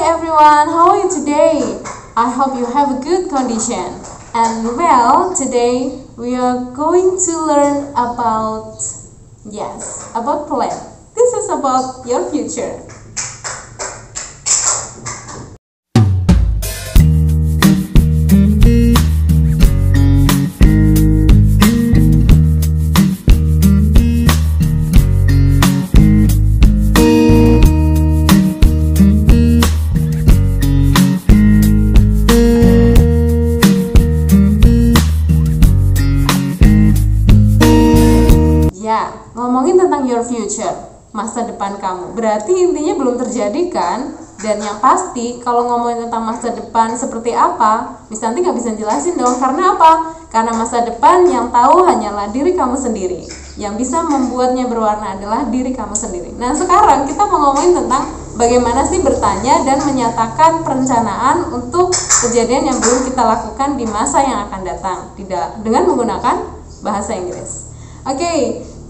everyone, how are you today? I hope you have a good condition. And well, today we are going to learn about plan. This is about your future. Ngomongin tentang your future, masa depan kamu, berarti intinya belum terjadi kan? Dan yang pasti kalau ngomongin tentang masa depan seperti apa, Miss Tanti nggak bisa jelasin dong. Karena apa? Karena masa depan yang tahu hanyalah diri kamu sendiri. Yang bisa membuatnya berwarna adalah diri kamu sendiri. Nah sekarang kita mau ngomongin tentang bagaimana sih bertanya dan menyatakan perencanaan untuk kejadian yang belum kita lakukan di masa yang akan datang, tidak dengan menggunakan bahasa Inggris. Oke.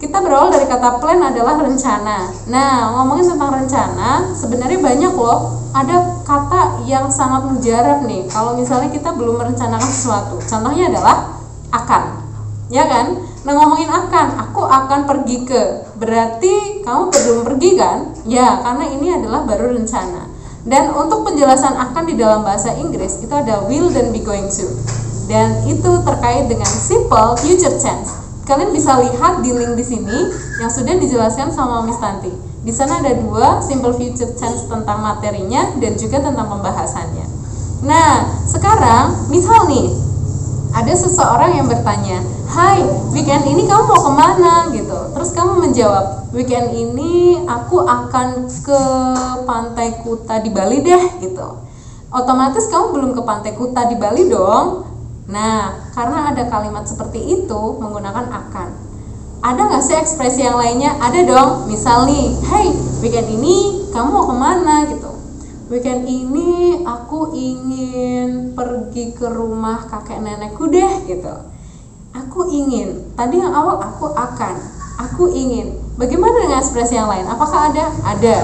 Kita berawal dari kata plan adalah rencana. Nah, ngomongin tentang rencana, sebenarnya banyak loh. Ada kata yang sangat mujarab nih. Kalau misalnya kita belum merencanakan sesuatu. Contohnya adalah akan. Ya kan? Nah, ngomongin akan, aku akan pergi ke. Berarti kamu belum pergi kan? Ya, karena ini adalah baru rencana. Dan untuk penjelasan akan di dalam bahasa Inggris, itu ada will dan be going to. Dan itu terkait dengan simple future tense. Kalian bisa lihat di link di sini yang sudah dijelaskan sama Miss Tanti. Di sana ada 2 simple future tense tentang materinya dan juga tentang pembahasannya. Nah, sekarang misal nih ada seseorang yang bertanya, "Hai, weekend ini kamu mau kemana?" gitu. Terus kamu menjawab, "Weekend ini aku akan ke Pantai Kuta di Bali deh." gitu. Otomatis kamu belum ke Pantai Kuta di Bali dong. Nah, karena ada kalimat seperti itu menggunakan akan. Ada nggak sih ekspresi yang lainnya? Ada dong. Misal nih, "Hey, weekend ini kamu mau kemana?" gitu. "Weekend ini aku ingin pergi ke rumah kakek nenekku deh." gitu. Aku ingin. Tadi yang awal aku akan. Aku ingin. Bagaimana dengan ekspresi yang lain? Apakah ada? Ada.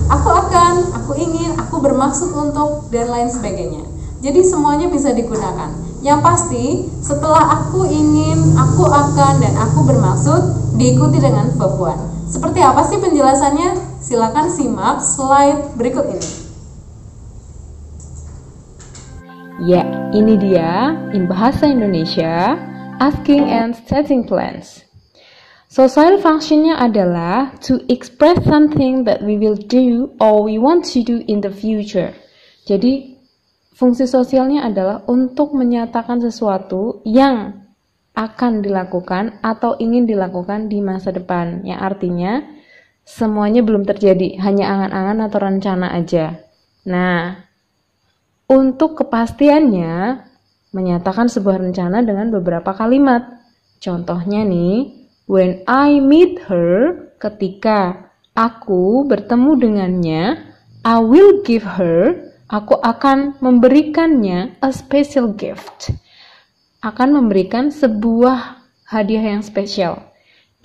Aku akan, aku ingin, aku bermaksud untuk, dan lain sebagainya. Jadi semuanya bisa digunakan. Yang pasti setelah aku ingin, aku akan, dan aku bermaksud diikuti dengan verb one. Seperti apa sih penjelasannya? Silakan simak slide berikut ini. Ya, ini dia in bahasa Indonesia asking and setting plans. Social functionnya adalah to express something that we will do or we want to do in the future. Jadi fungsi sosialnya adalah untuk menyatakan sesuatu yang akan dilakukan atau ingin dilakukan di masa depan. Yang artinya semuanya belum terjadi, hanya angan-angan atau rencana aja. Nah, untuk kepastiannya menyatakan sebuah rencana dengan beberapa kalimat. Contohnya nih, when I meet her, ketika aku bertemu dengannya, I will give her, aku akan memberikannya a special gift. Akan memberikan sebuah hadiah yang spesial.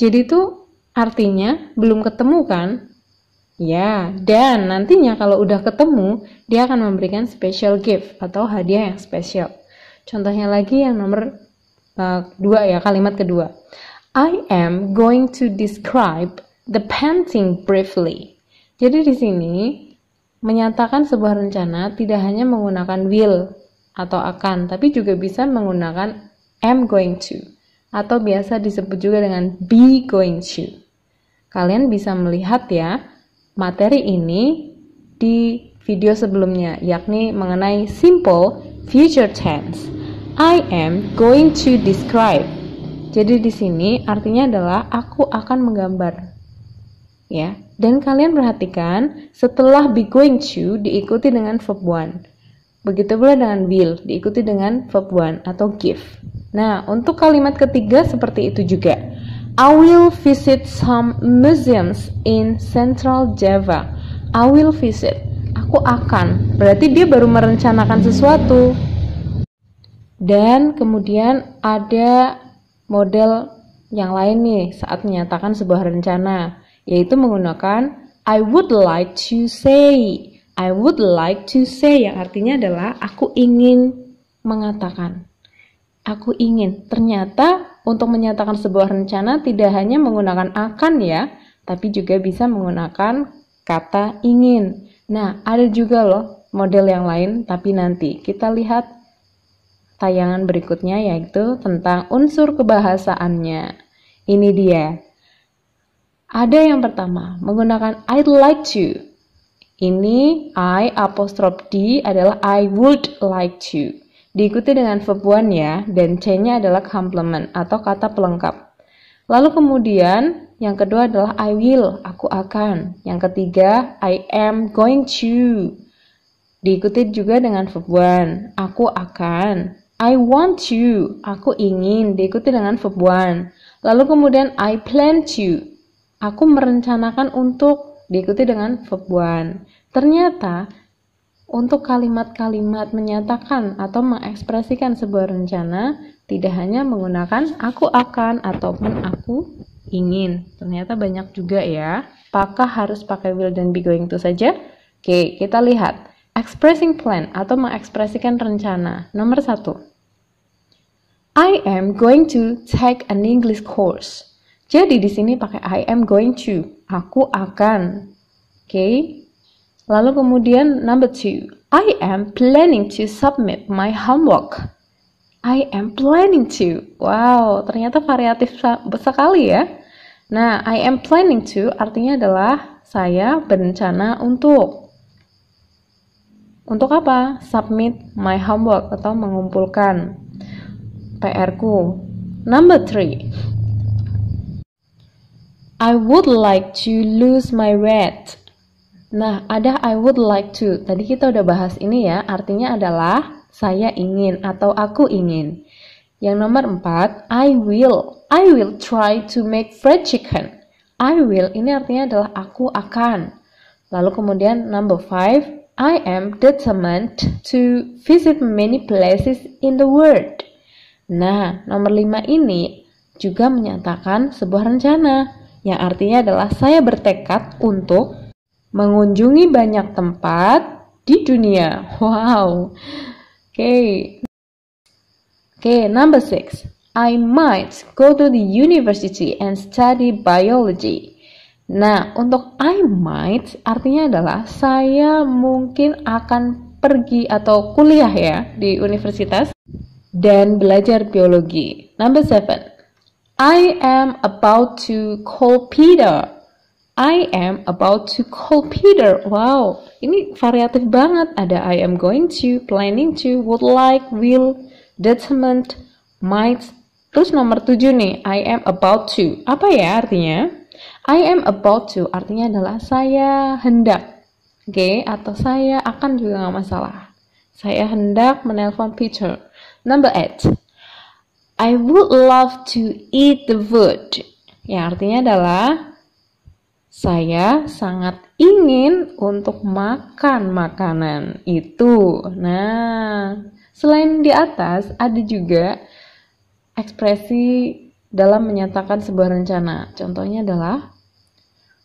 Jadi itu artinya belum ketemu kan? Ya, dan nantinya kalau udah ketemu, dia akan memberikan special gift atau hadiah yang spesial. Contohnya lagi yang nomor 2 ya, kalimat kedua. I am going to describe the painting briefly. Jadi di sini menyatakan sebuah rencana tidak hanya menggunakan will atau akan, tapi juga bisa menggunakan am going to, atau biasa disebut juga dengan be going to. Kalian bisa melihat ya materi ini di video sebelumnya, yakni mengenai simple future tense. I am going to describe. Jadi di sini artinya adalah aku akan menggambar. Ya, dan kalian perhatikan setelah be going to diikuti dengan verb one. Begitu pula dengan will diikuti dengan verb one atau give. Nah, untuk kalimat ketiga seperti itu juga. I will visit some museums in Central Java. I will visit. Aku akan. Berarti dia baru merencanakan sesuatu. Dan kemudian ada model yang lain nih saat menyatakan sebuah rencana, yaitu menggunakan I would like to say. I would like to say, yang artinya adalah aku ingin mengatakan. Aku ingin. Ternyata untuk menyatakan sebuah rencana tidak hanya menggunakan akan ya, tapi juga bisa menggunakan kata ingin. Nah, ada juga loh model yang lain, tapi nanti kita lihat tayangan berikutnya, yaitu tentang unsur kebahasaannya. Ini dia. Ada yang pertama, menggunakan I'd like to. Ini I apostrophe D adalah I would like to. Diikuti dengan verb one ya, dan C-nya adalah complement atau kata pelengkap. Lalu kemudian yang kedua adalah I will, aku akan. Yang ketiga, I am going to. Diikuti juga dengan verb one, aku akan. I want to, aku ingin. Diikuti dengan verb one. Lalu kemudian I plan to, aku merencanakan untuk. Diikuti dengan verb one. Ternyata untuk kalimat-kalimat menyatakan atau mengekspresikan sebuah rencana tidak hanya menggunakan aku akan ataupun aku ingin. Ternyata banyak juga ya. Apakah harus pakai will dan be going to saja? Oke, kita lihat. Expressing plan atau mengekspresikan rencana. Nomor 1. I am going to take an English course. Jadi di sini pakai I am going to. Aku akan. Oke. Lalu kemudian number 2. I am planning to submit my homework. I am planning to. Wow, ternyata variatif sekali ya. Nah, I am planning to artinya adalah saya berencana untuk. Untuk apa? Submit my homework atau mengumpulkan PR-ku. Number 3. I would like to lose my weight. Nah, ada I would like to. Tadi kita udah bahas ini ya, artinya adalah saya ingin atau aku ingin. Yang nomor 4, I will. I will try to make fried chicken. I will ini artinya adalah aku akan. Lalu kemudian number 5, I am determined to visit many places in the world. Nah, nomor 5 ini juga menyatakan sebuah rencana. Yang artinya adalah saya bertekad untuk mengunjungi banyak tempat di dunia. Wow. Oke, number 6. I might go to the university and study biology. Nah, untuk I might artinya adalah saya mungkin akan pergi atau kuliah ya di universitas dan belajar biologi. Number 7. I am about to call Peter. I am about to call Peter. Wow, ini variatif banget. Ada I am going to, planning to, would like, will, determined, might. Terus nomor 7 nih, I am about to. Apa ya artinya? I am about to artinya adalah saya hendak. Oke, atau saya akan juga nggak masalah. Saya hendak menelpon Peter. Number 8. I would love to eat the food. Yang artinya adalah saya sangat ingin untuk makan makanan itu. Nah, selain di atas ada juga ekspresi dalam menyatakan sebuah rencana. Contohnya adalah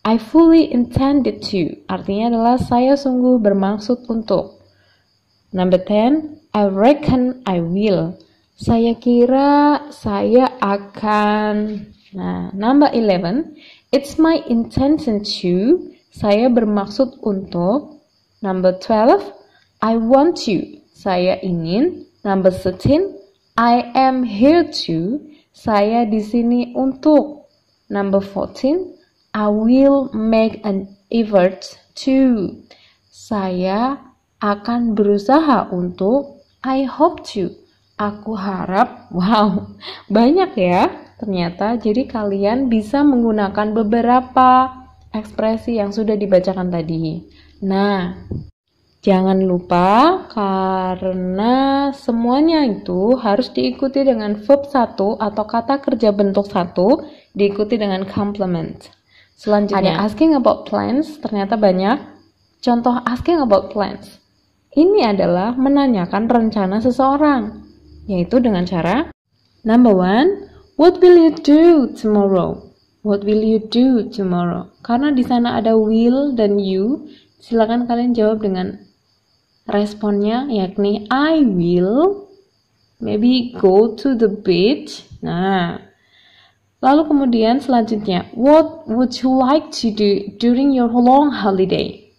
I fully intended to. Artinya adalah saya sungguh bermaksud untuk. Number 10, I reckon I will. Saya kira saya akan. Nah, number 11, it's my intention to. Saya bermaksud untuk. Number 12, I want to. Saya ingin. Number 13, I am here to. Saya di sini untuk. Number 14, I will make an effort to. Saya akan berusaha untuk. I hope to. Aku harap. Wow, banyak ya ternyata. Jadi kalian bisa menggunakan beberapa ekspresi yang sudah dibacakan tadi. Nah, jangan lupa karena semuanya itu harus diikuti dengan verb 1 atau kata kerja bentuk 1, diikuti dengan complement. Selanjutnya, ada asking about plans, ternyata banyak. Contoh asking about plans. Ini adalah menanyakan rencana seseorang, yaitu dengan cara number 1, what will you do tomorrow? What will you do tomorrow? Karena di sana ada will dan you, silakan kalian jawab dengan responnya, yakni I will maybe go to the beach. Nah, lalu kemudian selanjutnya, what would you like to do during your long holiday?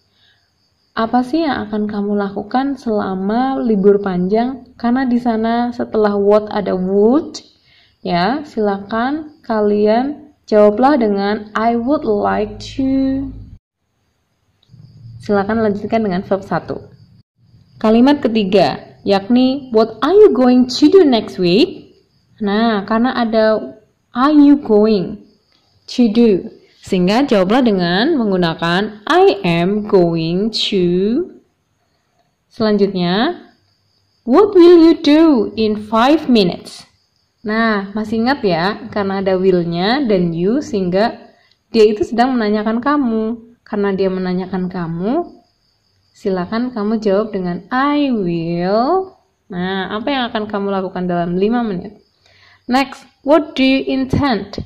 Apa sih yang akan kamu lakukan selama libur panjang? Karena di sana setelah what ada would, ya, silakan kalian jawablah dengan I would like to. Silakan lanjutkan dengan verb 1. Kalimat ketiga, yakni what are you going to do next week? Nah, karena ada are you going to do, sehingga jawablah dengan menggunakan I am going to. Selanjutnya, what will you do in 5 minutes? Nah, masih ingat ya, karena ada will-nya dan you, sehingga dia itu sedang menanyakan kamu. Karena dia menanyakan kamu, silakan kamu jawab dengan I will. Nah, apa yang akan kamu lakukan dalam 5 menit? Next, what do you intend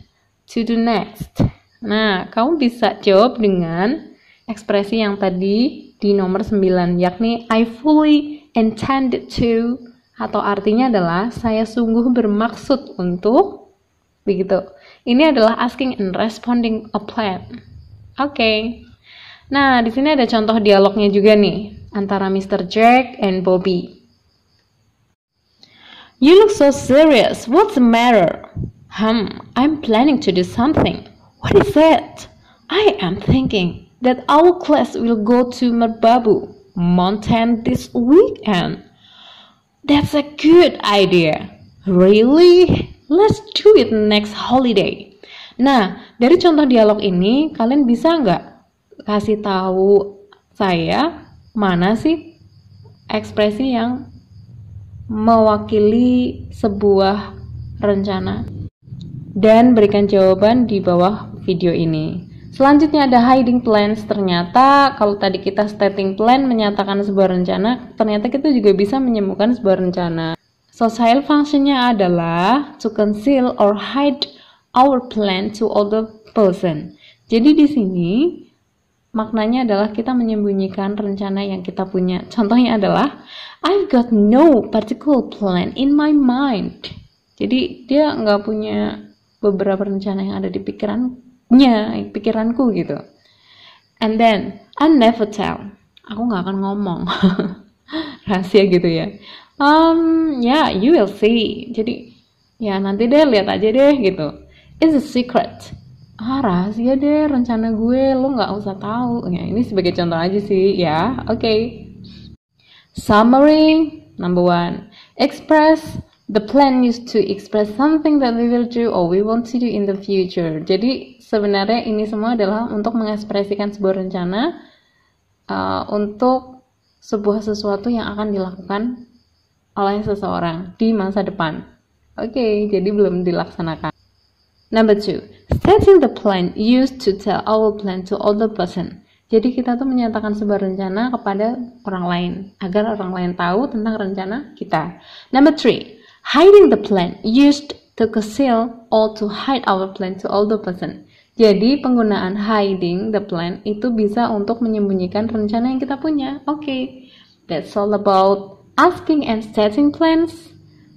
to do next? Nah, kamu bisa jawab dengan ekspresi yang tadi di nomor 9, yakni I fully intended to, atau artinya adalah saya sungguh bermaksud untuk, begitu. Ini adalah asking and responding a plan. Oke. Nah, di sini ada contoh dialognya juga nih antara Mr. Jack and Bobby. You look so serious. What's the matter? I'm planning to do something. What is that? I am thinking that our class will go to Merbabu Mountain this weekend. That's a good idea. Really? Let's do it next holiday. Nah, dari contoh dialog ini, kalian bisa nggak kasih tahu saya mana sih ekspresi yang mewakili sebuah rencana, dan berikan jawaban di bawah video ini. Selanjutnya ada hiding plans. Ternyata kalau tadi kita stating plan menyatakan sebuah rencana, ternyata kita juga bisa menyembuhkan sebuah rencana. Social functionnya adalah to conceal or hide our plan to other person. Jadi di sini maknanya adalah kita menyembunyikan rencana yang kita punya. Contohnya adalah I've got no particular plan in my mind. Jadi dia nggak punya beberapa rencana yang ada di pikiranku gitu. And then I never tell. Aku nggak akan ngomong. Rahasia gitu ya. Yeah, you will see. Jadi ya nanti deh, lihat aja deh gitu. It's a secret. Rahasia deh rencana gue, lo nggak usah tahu. Ya, ini sebagai contoh aja sih ya. Oke. Summary number 1. Express the plan used to express something that we will do or we want to do in the future. Jadi sebenarnya ini semua adalah untuk mengekspresikan sebuah rencana untuk sebuah sesuatu yang akan dilakukan oleh seseorang di masa depan. Oke, jadi belum dilaksanakan. Number 2, stating the plan used to tell our plan to other person. Jadi kita tuh menyatakan sebuah rencana kepada orang lain agar orang lain tahu tentang rencana kita. Number 3, hiding the plan used to conceal or to hide our plan to other person. Jadi penggunaan hiding the plan itu bisa untuk menyembunyikan rencana yang kita punya. Oke, that's all about asking and setting plans.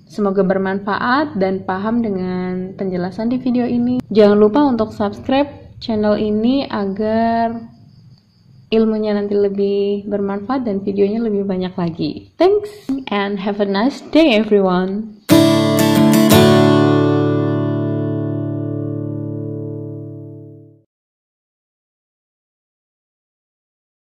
Semoga bermanfaat dan paham dengan penjelasan di video ini. Jangan lupa untuk subscribe channel ini agar ilmunya nanti lebih bermanfaat dan videonya lebih banyak lagi. Thanks and have a nice day everyone.